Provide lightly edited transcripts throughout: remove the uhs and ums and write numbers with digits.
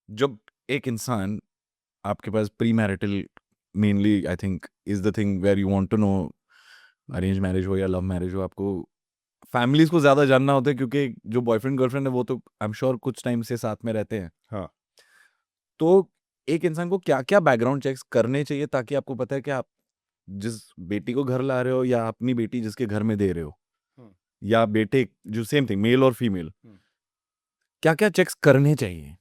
जब एक इंसान आपके पास pre marital, mainly I think is the thing where you want to know, arrange marriage हो या लव मैरिज हो, आपको फैमिलीज को ज्यादा जानना होता है, क्योंकि जो बॉयफ्रेंड गर्लफ्रेंड है वो तो आई एम श्योर कुछ टाइम से साथ में रहते हैं। हाँ। तो एक इंसान को क्या क्या बैकग्राउंड चेक्स करने चाहिए ताकि आपको पता है कि आप जिस बेटी को घर ला रहे हो या अपनी बेटी जिसके घर में दे रहे हो, हम्म, या बेटे, जो सेम थिंग मेल और फीमेल, हम्म। क्या क्या चेक्स करने चाहिए?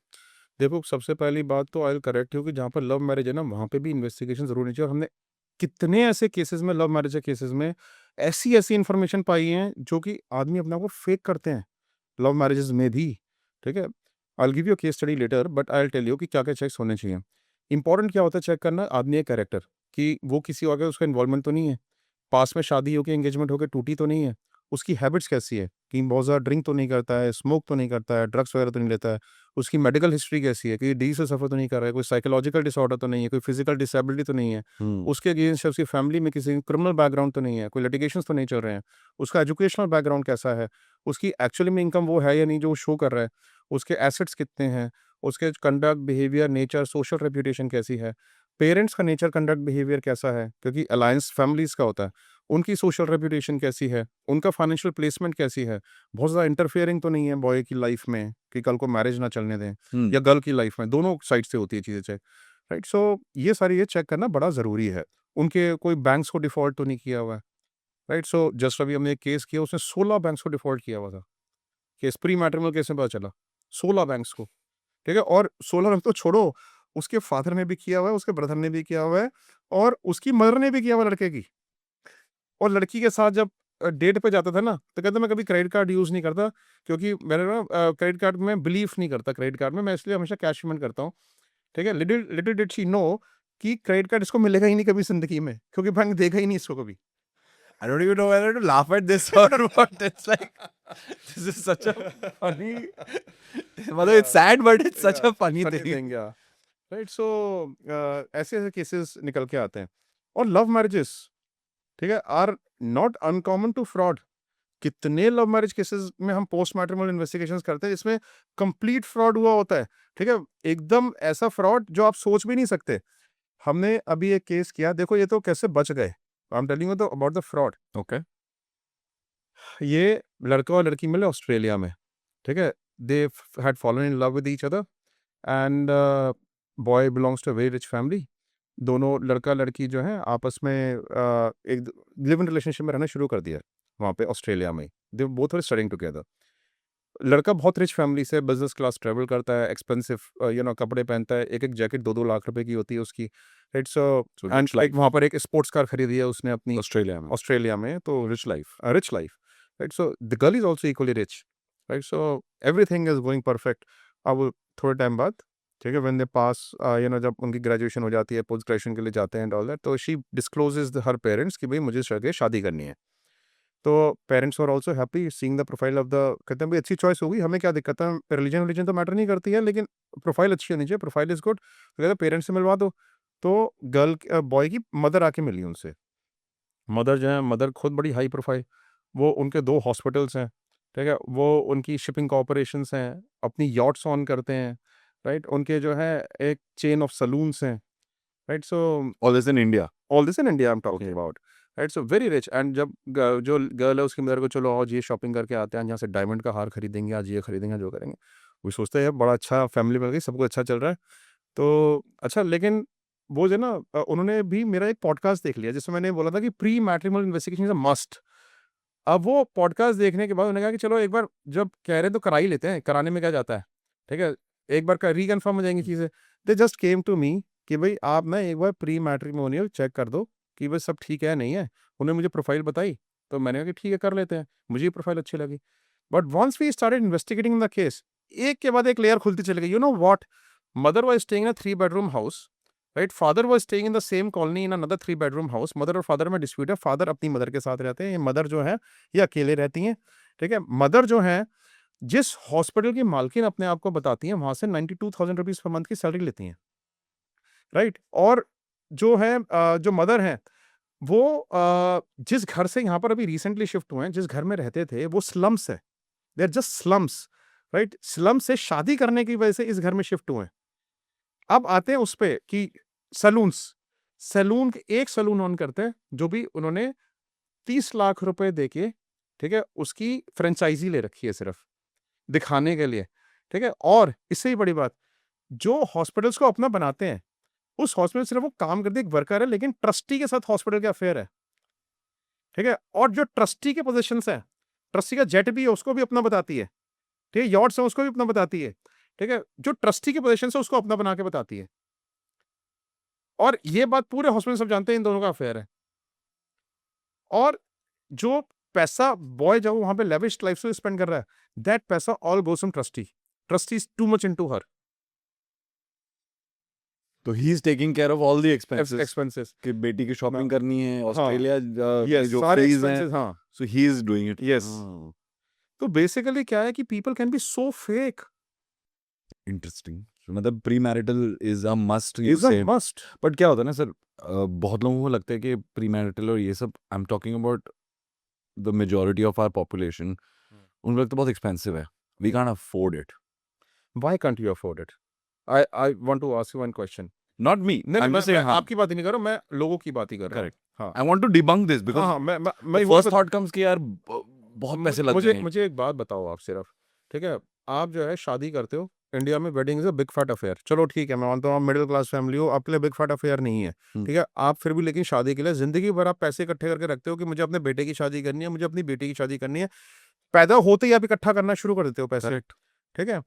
देखो, सबसे पहली बात तो आई करेक्ट हो कि जहाँ पर लव मैरिज है ना, वहाँ पे भी इन्वेस्टिगेशन जरूर होनी चाहिए। और हमने कितने ऐसे केसेस में, लव मैरिज के केसेस में, ऐसी ऐसी इन्फॉर्मेशन पाई है जो कि आदमी अपने आप को फेक करते हैं लव मैरिजेस में भी। ठीक है, I give you case study later, but I tell you कि क्या क्या चेक्स होने चाहिए। इंपॉर्टेंट क्या होता है चेक करना, आदमी का कैरेक्टर, कि वो किसी और का उसका इन्वॉल्वमेंट तो नहीं है, पास में शादी होकर एंगेजमेंट होकर टूटी तो नहीं है, उसकी हैबिट्स कैसी है, कि बहुत ज़्यादा ड्रिंक तो नहीं करता है, स्मोक तो नहीं करता है, ड्रग्स वगैरह तो नहीं लेता है, उसकी मेडिकल हिस्ट्री कैसी है, कि डी से सफ़र तो नहीं कर रहा है, कोई साइकोलॉजिकल डिसऑर्डर तो नहीं है, कोई फिजिकल डिसेबिलिटी तो नहीं है, उसके अगेंस्ट उसकी फैमिली में किसी क्रिमिनल बैकग्राउंड तो नहीं है, कोई लिटिगेशंस तो नहीं चल रहे हैं, उसका एजुकेशनल बैकग्राउंड कैसा है, उसकी एक्चुअली में इनकम वो है या नहीं जो वो शो कर रहा है, उसके एसेट्स कितने हैं, उसके conduct, behaviour, nature, social reputation कैसी है, पेरेंट्स का नेचर, कंडक्ट, बिहेवियर कैसा है, क्योंकि अलायंस फैमिलीज़ का होता है, उनकी सोशल रेपुटेशन कैसी है, उनका फाइनेंशियल प्लेसमेंट कैसी है, बहुत ज़्यादा इंटरफेयरिंग तो नहीं है बॉय की लाइफ में कि कल को मैरिज ना चलने दें, या गर्ल की लाइफ में, दोनों साइड से होती है चीज़ें चेक, राइट? सो ये सारी ये चेक करना बड़ा ज़रूरी है। उनके कोई बैंक्स को डिफ़ॉल्ट तो नहीं किया हुआ है, राइट? सो जस्ट अभी हमने एक केस किया, उसने 16 बैंक्स को डिफ़ॉल्ट किया हुआ था। केस प्री मैट्रिमोनियल केस में पता चला, 16 बैंक्स को, ठीक है? और 16 बैंक तो छोड़ो, उसके फादर ने भी किया हुआ है, उसके ब्रदर ने भी किया हुआ है, और उसकी मदर ने भी किया हुआ है लड़के की। और लड़की के साथ जब डेट पे जाता था ना, तो कहता मैं कभी क्रेडिट कार्ड यूज़ नहीं करता, क्योंकि मैंने ना क्रेडिट कार्ड में बिलीव नहीं करता, क्रेडिट कार्ड में मैं इसलिए हमेशा कैश पेमेंट करता हूँ, ठीक है? Little little did she know कि क्रेडिट कार्ड इसको मिलेगा ही नहीं कभी ज़िंदगी में, क्योंकि बैंक देगा ही नहीं इसको कभी। I don't even know whether to laugh at this or what. It's like, this is such a funny, मतलब it's या, sad but it's such या, a funny funny thing. Thing, या, राइट? सो ऐसे-ऐसे केसेस निकल के आते हैं। और लव मैरिजेस, ठीक है, are not uncommon to fraud. कितने लव मैरिज केसेस में हम पोस्ट मैट्रिमोनियल इन्वेस्टिगेशंस करते हैं, इसमें कंप्लीट फ्रॉड हुआ होता है, ठीक है? एकदम ऐसा फ्रॉड जो आप सोच भी नहीं सकते। हमने अभी एक केस किया, देखो ये तो कैसे बच गए। I am telling you the about the fraud. Okay. ये लड़का और लड़की मिले ऑस्ट्रेलिया में, ठीक है? They had fallen in love with each other, and boy belongs to a very rich family. दोनों लड़का-लड़की जो है आपस में एक लिव इन रिलेशनशिप में रहना शुरू कर दिया, वहाँ पे ऑस्ट्रेलिया में। They both were studying together. लड़का बहुत रिच फैमिली से, बिज़नेस क्लास ट्रैवल करता है, एक्सपेंसिव कपड़े पहनता है, एक-एक जैकेट 2-2 लाख रुपए की होती है उसकी, right? So So and rich एक life. वहाँ पर एक स्पोर्ट्स कार खरीदी है उसने अपनी ऑस्ट्रेलिया में. ऑस्ट्रेलिया में, तो rich life, right? So the girl is also equally rich, right? So everything is going perfect. अब थोड़े टाइम बाद, ठीक है, व्हेन दे पास जब उनकी ग्रेजुएशन हो जाती है, पोस्ट ग्रेजुएशन के लिए जाते हैं एंड ऑल दैट, तो शी डिस्क्लोजेस हर पेरेंट्स कि भई मुझे शादी करनी है। तो parents were also happy seeing the profile of the, कहते हैं भाई अच्छी चॉइस होगी, हमें क्या दिक्कत है, रिलीजन विलीजन तो मैटर नहीं करती है, लेकिन प्रोफाइल अच्छी होनी चाहिए, प्रोफाइल इज़ गुड। तो कहते हैं पेरेंट्स से मिलवा दो। तो बॉय की मदर आके मिली उनसे। मदर जो है, मदर खुद बड़ी हाई प्रोफाइल, वो उनके 2 हॉस्पिटल्स हैं, ठीक है? वो उनकी शिपिंग कॉर्पोरेशंस हैं, अपनी यॉट्स ऑन करते हैं, राइट? उनके जो है एक चेन ऑफ सलून्स हैं, right? So All this in India. All this in India I am talking Okay. About, right? So very rich. And जब जो गर्ल है उसकी मदर को, चलो आज ये शॉपिंग करके आते हैं, यहाँ से डायमंड का हार खरीदेंगे, आज ये खरीदेंगे, जो करेंगे, वो सोचते हैं बड़ा अच्छा फैमिली मिल गई, सब कुछ अच्छा चल रहा है। तो अच्छा, लेकिन वो जो है ना, उन्होंने भी मेरा एक पॉडकास्ट देख लिया जिसमें मैंने बोला था कि pre matrimonial investigation is a must. अब वो पॉडकास्ट देखने के बाद उन्होंने कहा कि चलो एक बार जब कह रहे हैं तो करा ही लेते हैं, कराने में क्या जाता है, ठीक है? एक बार का रिकन्फर्म हो जाएंगी चीज़ें। They just came to me कि भाई आप ना एक बार प्री मैट्रिमोनियल चेक कर दो कि भाई सब ठीक है नहीं है। उन्होंने मुझे प्रोफाइल बताई, तो मैंने कहा कि ठीक है कर लेते हैं, मुझे ये प्रोफाइल अच्छी लगी। But once we started investigating the case, एक के बाद एक लेयर खुलती चली गई। You know what, mother was staying in a 3 bedroom house, right? Father was staying in the same colony in another 3 bedroom house. Mother और father में dispute है, फादर अपनी मदर के साथ रहते हैं, ये मदर जो है ये अकेले रहती हैं, ठीक है? मदर जो है, जिस हॉस्पिटल की मालकिन अपने आप को बताती हैं, वहाँ से 92,000 रुपीज़ पर मंथ की सैलरी लेती हैं, राइट? और जो है जो मदर हैं, वो जिस घर से यहाँ पर अभी रिसेंटली शिफ्ट हुए हैं, जिस घर में रहते थे, वो स्लम्स है। They are just slums, right? Slum से शादी करने की वजह से इस घर में शिफ्ट हुए हैं। अब आते हैं उस पे कि सैलून के एक सैलून ऑन करते हैं जो भी उन्होंने 30 लाख रुपए देके, ठीक है, उसकी फ्रेंचाइजी ले रखी है सिर्फ दिखाने के लिए, ठीक है। और इससे ही बड़ी बात, जो हॉस्पिटल्स को अपना बनाते हैं, उस हॉस्पिटल में सिर्फ वो काम करते एक वर्कर है, लेकिन ट्रस्टी के साथ हॉस्पिटल के अफेयर है, ठीक है। और जो ट्रस्टी के पोजीशंस है, ट्रस्टी का जेट भी है, उसको भी अपना बताती है, ठीक है। यॉट्स है, उसको भी अपना बताती है, ठीक है। जो ट्रस्टी की पोजीशन है उसको अपना बना के बताती है। और ये बात पूरे हॉस्पिटल सब जानते हैं, इन दोनों का अफेयर है। और जो पैसा बॉय जब वहां पे लेविश लाइफ से स्पेंड कर रहा है, दैट पैसा all goes from trustee is too much into her तो he is taking care of all the expenses expenses. कि बेटी की शॉपिंग करनी है, हाँ, ऑस्ट्रेलिया के यस, जो सारे फेज हैं, एक्सपेंसेस, हाँ, so he is doing it. Yes. तो बेसिकली क्या है कि people can be so fake, interesting. मतलब pre marital is a must, you is a say. Must. But क्या होता है ना सर, बहुत लोगों को लगता है कि प्री मैरिटल और ये सब, I am talking about the majority of our population, उनको लगता है बहुत एक्सपेंसिव है, we can't afford it. Why can't you afford it? I want to ask you one question. Not me, नहीं, आई एम मैं जस्ट सेइंग, हाँ, आपकी बात ही नहीं कर रहा हूं, मैं लोगों की बात ही कर रहा हूं। करेक्ट। हाँ, I want to debunk this हाँ, बिकॉज़ हाँ, मैं फर्स्ट थॉट कम्स कि यार बहुत पैसे लग मुझे जाएंगे। मुझे एक बात बताओ आप सिर्फ, ठीक है। आप जो है शादी करते हो, इंडिया में wedding is a big fat affair. चलो ठीक है, मैं मानता हूँ आप मिडिल क्लास फैमिली हो, आपके लिए बिग फैट अफेयर नहीं है, ठीक है। आप फिर भी लेकिन शादी के लिए जिंदगी भर आप पैसे इकट्ठे करके रखते हो कि मुझे अपने बेटे की शादी करनी है, मुझे अपनी बेटी की शादी करनी है। पैदा होते ही आप इकट्ठा करना शुरू कर देते हो पैसे, करेक्ट। ठीक है।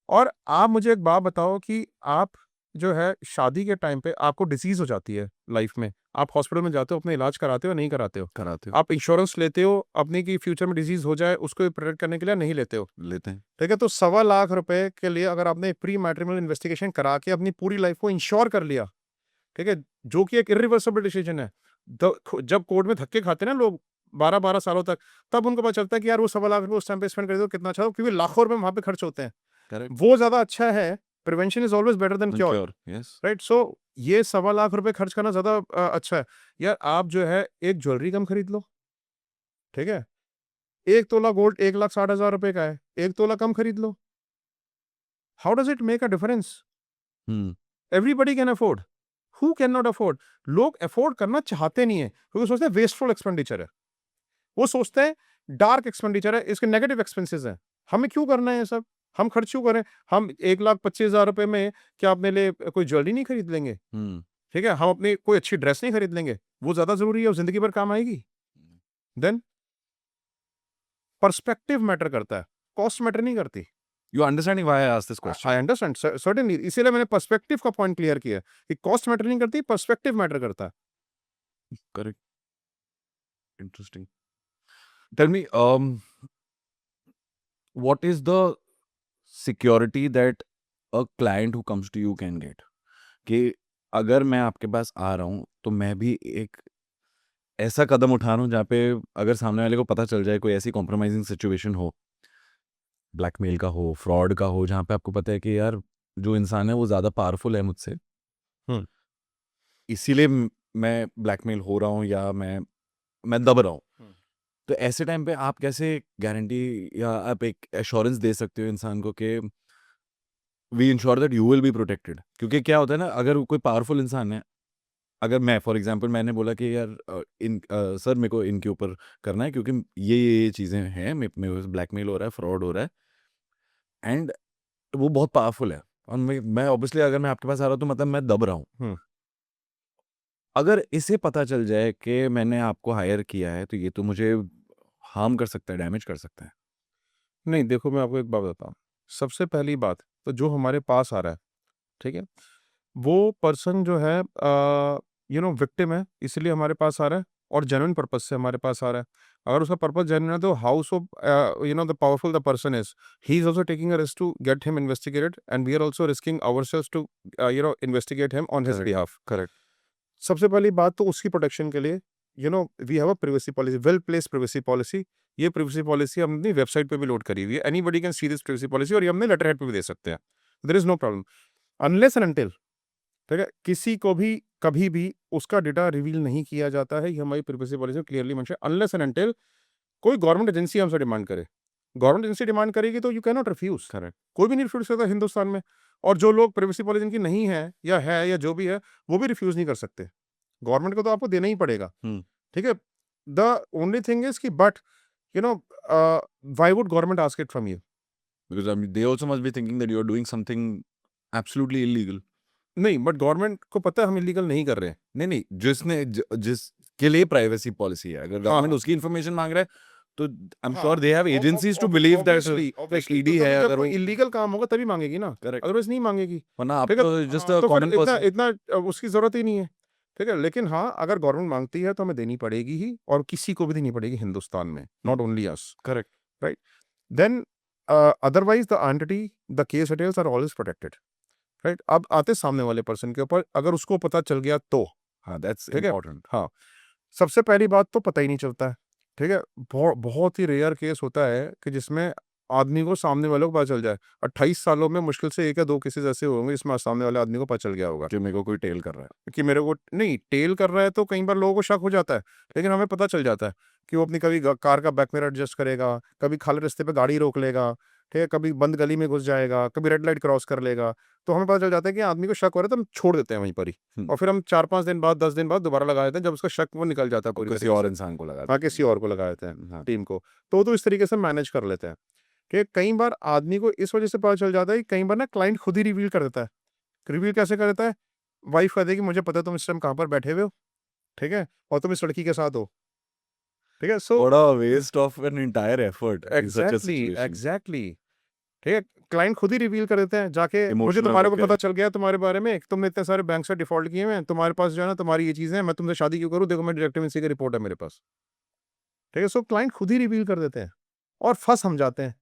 और आप मुझे एक बात बताओ कि आप जो है शादी के टाइम पे आपको डिसीज हो जाती है लाइफ में, आप हॉस्पिटल में जाते हो, अपना इलाज कराते हो, नहीं कराते हो? कराते हो, आप इंश्योरेंस लेते हो अपनी की फ्यूचर में डिजीज हो जाए उसको प्रोटेक्ट करने के लिए? नहीं लेते हो, लेते हैं। ठीक है। तो 1.25 लाख रुपए के लिए अगर आपने प्री मैट्रिमोनियल इन्वेस्टिगेशन करा के अपनी पूरी लाइफ को इंश्योर कर लिया, ठीक है, जो कि एक इरिवर्सिबल डिसीजन है। जब कोर्ट में धक्के खाते हैं ना लोग 12-12 सालों तक, तब उनको पता चलता है कि यार वो 1.25 लाख रुपए उस टाइम पे स्पेंड कर दो कितना अच्छा हो, क्योंकि लाखों रुपए वहां पे खर्च होते हैं। करेक्ट। वो ज्यादा अच्छा है, prevention is always better than cure, sure, yes. Right. So ये 1.25 लाख रुपए खर्च करना ज्यादा अच्छा है। यार आप जो है एक ज्वेलरी कम खरीद लो, ठीक है। 1 तोला गोल्ड 1,60,000 रुपए का है, 1 तोला कम खरीद लो। How does it make a difference? Everybody can afford, who can not afford? लोग अफोर्ड करना चाहते नहीं है क्योंकि सोचते हैं वेस्टफुल एक्सपेंडिचर है, वो सोचते हैं डार्क एक्सपेंडिचर है, इसके नेगेटिव एक्सपेंसेस हैं, हमें क्यों करना है ये सब, हम खर्च क्यों करें? हम 1,25,000 रुपए में क्या अपने लिए कोई ज्वेलरी नहीं खरीद लेंगे, ठीक है। हम अपनी कोई अच्छी ड्रेस नहीं खरीद लेंगे, वो ज्यादा जरूरी है और जिंदगी भर काम आएगी? देन पर्सपेक्टिव मैटर करता है, कॉस्ट मैटर नहीं करती। You understanding why I asked this question? I understand certainly, इसीलिए मैंने पर्सपेक्टिव का पॉइंट क्लियर किया कि कॉस्ट मैटर नहीं करती, पर्सपेक्टिव मैटर करता है। Correct. Interesting. Tell me, what is the security that a client who comes to you can get? कि अगर मैं आपके पास आ रहा हूँ तो मैं भी एक ऐसा कदम उठा रहा हूँ जहाँ पे अगर सामने वाले को पता चल जाए कोई ऐसी कॉम्प्रोमाइजिंग सिचुएशन हो, ब्लैकमेल का हो, फ्रॉड का हो, जहाँ पे आपको पता है कि यार जो इंसान है वो ज़्यादा पावरफुल है मुझसे, इसीलिए मैं ब्लैकमेल हो रहा हूँ या मैं दब रहा हूँ। तो ऐसे टाइम पे आप कैसे गारंटी या आप एक एश्योरेंस दे सकते हो इंसान को कि we ensure that you will be protected? क्योंकि क्या होता है ना, अगर कोई पावरफुल इंसान है, अगर मैं फॉर एग्जांपल मैंने बोला कि यार सर मेरे को इनके ऊपर करना है क्योंकि ये चीज़ें हैं, मेरे को ब्लैकमेल हो रहा है, फ्रॉड हो रहा है, एंड वो बहुत पावरफुल है और मैं ऑब्वियसली अगर मैं आपके पास आ रहा हूँ तो मतलब मैं दब रहा हूँ। अगर इसे पता चल जाए कि मैंने आपको हायर किया है तो ये तो मुझे हार्म कर सकता है, डैमेज कर सकता है। नहीं, देखो मैं आपको एक बात बताता हूँ। सबसे पहली बात तो जो हमारे पास आ रहा है, ठीक है, वो पर्सन जो है विक्टिम है, इसलिए हमारे पास आ रहा है और जेन्युइन पर्पस से हमारे पास आ रहा है। अगर उसका पर्पस जेन्युइन है तो how so the powerful the person is, he is also taking a risk to get him investigated and we are also risking ourselves to investigate him on his behalf. Correct. सबसे पहली बात तो उसकी protection के लिए we have a privacy policy, well placed privacy policy. ये privacy policy हमने अपनी वेबसाइट पे भी लोड करी हुई है, anybody can see this privacy policy, और ये हमने लेटर हेड पे भी दे सकते हैं, there is no problem unless and until, ठीक है, किसी को भी कभी भी उसका डेटा रिवील नहीं किया जाता है। ये हमारी प्राइवेसी पॉलिसी में clearly mention, unless and until कोई गवर्नमेंट एजेंसी हमसे डिमांड करे। गवर्नमेंट एजेंसी डिमांड करेगी तो you can not refuse, correct. कोई भी नहीं रिफ्यूज करता हिंदुस्तान में। और जो लोग प्राइवेसी पॉलिसी जिनकी नहीं है या जो भी है, वो भी रिफ्यूज़ नहीं कर सकते। गवर्नमेंट को तो आपको देना ही पड़ेगा, हुँ। ठीक है? द ओनली थिंग इज़ कि but you know why would government ask it from you? Because I mean, they also must be thinking that you're doing something absolutely illegal. नहीं, बट गवर्नमेंट को पता है हम इल्लीगल नहीं कर रहे हैं। नहीं, जिसके लिए प्राइवेसी पॉलिसी है, अगर गवर्नमेंट हाँ। उसकी इन्फॉर्मेशन मांग रहा है, तो आई एम हाँ, sure they have ob ob agencies to ob believe that obviously like obviously ED तो है, तभी जब अगर कोई वो इल्लीगल काम होगा तभी मांगेगी ना, करेक्ट, अदरवाइज़ नहीं मांगेगी, वरना आप ठीक है? तो जस्ट हाँ, अ तो फिर कॉमन इतना पर्सन। इतना उसकी ज़रूरत ही नहीं है, ठीक है? लेकिन हाँ, अगर गवर्नमेंट माँगती है तो हमें देनी पड़ेगी ही और किसी को भी देनी पड़ेगी हिंदुस्तान में, not only us, correct. Right? Then otherwise the entity, the case details are always protected, right? अब आते हैं सामने वाले पर्सन के ऊपर, अगर उसको पता चल गया तो, हाँ, दैट्स ठीक है? इम्पोर्टेंट। हाँ, सबसे पहली बात तो पता ही नहीं चलता है, ठीक है? बहुत ही रेयर केस होता है कि जिसमें आदमी को सामने वाले को पता चल जाए। 28 सालों में मुश्किल से 1 या 2 केसेज़ ऐसे होंगे जिसमें सामने वाले आदमी को पता चल गया होगा कि मेरे को कोई टेल कर रहा है। कि मेरे को नहीं, टेल कर रहा है तो कई बार लोगों को शक हो जाता है, लेकिन हमें पता चल जाता है कि वो अपनी कभी कार का बैक मिरर एडजस्ट करेगा, कभी खाली रास्ते पे गाड़ी रोक लेगा, ठीक है? कभी बंद गली में घुस जाएगा, कभी रेड लाइट क्रॉस कर लेगा, तो हमें पता चल जाता है कि आदमी को शक हो रहा है तो हम छोड़ देते हैं वहीं पर ही हुँ। और फिर हम 4-5 दिन बाद, 10 दिन बाद दोबारा लगा देते हैं जब उसका शक वो निकल जाता है और पूरी किसी तरीके और से। इंसान को लगा हाँ, किसी और को लगा देते हैं हाँ। टीम को। तो इस तरीके से मैनेज कर लेते हैं कि कई बार आदमी को इस वजह से पता चल जाता है कि कई बार ना क्लाइंट खुद ही रिवील कर देता है। रिवील कैसे कर देता है? वाइफ कह देगी मुझे पता है तुम इस टाइम कहाँ पर बैठे हुए हो, ठीक है? और तुम इस लड़की के साथ हो, ठीक है? So what a waste of an entire effort in such a exactly, situation. Exactly, ठीक है? क्लाइंट खुद ही रिवील कर देते हैं जाके मुझे इमोशनल तुम्हारे को होके। पता चल गया तुम्हारे बारे में, तुमने इतने सारे बैंक से डिफ़ॉल्ट किए हुए हैं, तुम्हारे पास जो है ना तुम्हारी ये चीज़ें हैं, मैं तुमसे शादी क्यों करूँ? देखो मेरी डायरेक्ट एमएनसी की रिपोर्ट है मेरे पास, ठीक है? सो क्लाइंट खुद ही रिवील कर देते हैं और फँस हम जाते हैं।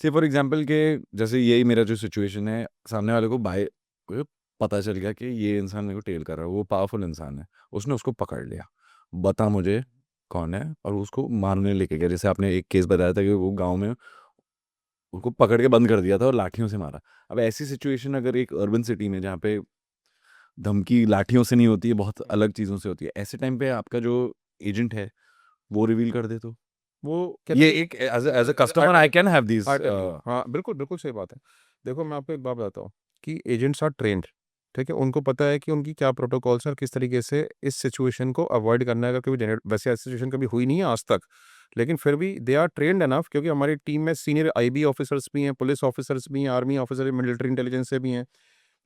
से फॉर एग्जांपल के जैसे यही मेरा जो सिचुएशन है, सामने वाले को पता चल गया कि ये इंसान मेरे को टेल कर रहा है, वो पावरफुल इंसान है, उसने उसको पकड़ लिया, बता मुझे कौन है, और उसको मारने लेके गया। जैसे आपने एक केस बताया था कि वो गाँव में उसको पकड़ के बंद कर दिया था और लाठियों से मारा। अब ऐसी सिचुएशन अगर एक अर्बन सिटी में जहाँ पे धमकी लाठियों से नहीं होती है, बहुत अलग चीज़ों से होती है, ऐसे टाइम पे आपका जो एजेंट है, वो रिवील कर दे तो? वो ये एक as a customer I can have these I tell you हाँ, बिल्कुल, बिल्कुल सही बात है। देखो मैं आपको एक बात बताता हूँ कि एजेंट्स आर ट्रेन्ड, ठीक है? उनको पता है कि उनकी क्या प्रोटोकॉल्स हैं और किस तरीके से इस सिचुएशन को अवॉइड करना है। अगर कभी जनरेट वैसे ऐसी सिचुएशन कभी हुई नहीं है आज तक, लेकिन फिर भी दे आर ट्रेन्ड एनफ क्योंकि हमारी टीम में सीनियर आईबी ऑफिसर्स भी हैं, पुलिस ऑफिसर्स भी हैं, आर्मी ऑफिसर, मिलिट्री इंटेलिजेंस से भी हैं।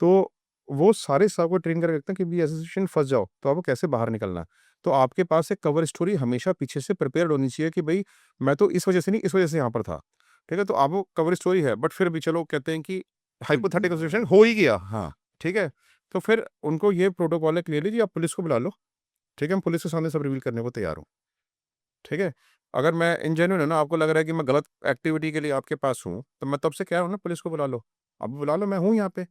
तो वो सारे साहब को ट्रेन करके रखते हैं कि भी ऐसी सिचुएशन फँस जाओ, तो आपको कैसे बाहर निकलना है। तो आपके पास एक कवर स्टोरी हमेशा पीछे से प्रिपेयर्ड होनी चाहिए कि भई मैं तो इस वजह से नहीं, इस वजह से यहाँ पर था। ठीक है? तो आप वो कवर स्टोरी है, बट फिर भी चलो कहते हैं कि हाइपोथेटिकल सिचुएशन हो ही गया, हाँ, ठीक है? तो फिर उनको ये प्रोटोकॉल है क्लियरली जी आप पुलिस को बुला लो, ठीक है? हम पुलिस के सामने सब रिवील करने को तैयार हूँ, ठीक है? अगर मैं इनजेन्युइन हूँ ना, आपको लग रहा है कि मैं गलत एक्टिविटी के लिए आपके पास हूँ, तो मैं तब से कह रहा हूँ ना पुलिस को बुला लो। आप बुला लो, मैं हूँ यहाँ पे।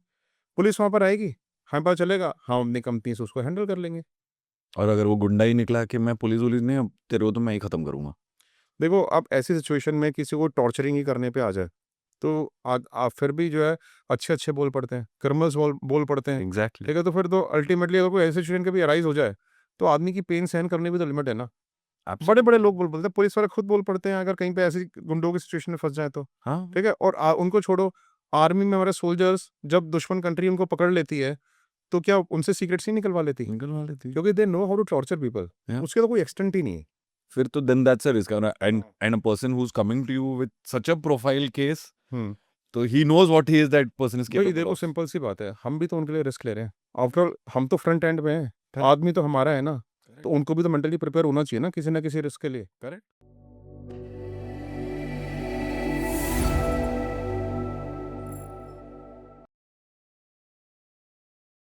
पुलिस वहाँ पर आएगी, हमें पता चलेगा, हम अपनी कंपनी से उसको हैंडल कर लेंगे। और अगर वो गुंडा ही निकला कि मैं पुलिस-वुलिस नहीं, अब तेरे को तो मैं ही खत्म करूँगा। देखो, अब ऐसी सिचुएशन में किसी को टॉर्चरिंग ही करने पे आ जाए, तो आप फिर भी जो है अच्छे-अच्छे बोल पड़ते हैं, क्रिमिनल्स बोल बोल पड़ते हैं, एग्ज़ैक्टली। ठीक है? तो फिर तो अल्टीमेटली अगर कोई ऐसी सिचुएशन कभी अराइज़ हो जाए, तो आदमी की पेन सहन करने की भी तो लिमिट है ना। बड़े-बड़े लोग बोल पड़ते हैं, पुलिस वाले खुद बोल पड़ते हैं अगर कहीं पे ऐसी गुंडों की सिचुएशन में फँस जाएँ तो, हाँ, ठीक है? और उनको छोड़ो, आर्मी में हमारे सोल्जर्स जब दुश्मन कंट्री उनको पकड़ लेती है, तो क्या उनसे सीक्रेट्स नहीं निकलवा लेती? निकलवा लेती। क्योंकि they know how to torture people, या उसका तो कोई एक्सटेंट ही नहीं है। फिर तो then that's a risk and हाँ। And a person who is coming to you with such a profile case, हुँ। तो he knows what he is that person is भई कैपेबल देखो ऑफ। सिंपल सी बात है, हम भी तो उनके लिए रिस्क ले रहे हैं। आफ्टर ऑल हम तो फ्रंट एंड में हैं, करेक्ट, आदमी तो हमारा है ना, तो करेक्ट, उनको भी तो मेंटली प्रिपेयर होना चाहिए ना किसी न किसी रिस्क के लिए। करेक्ट।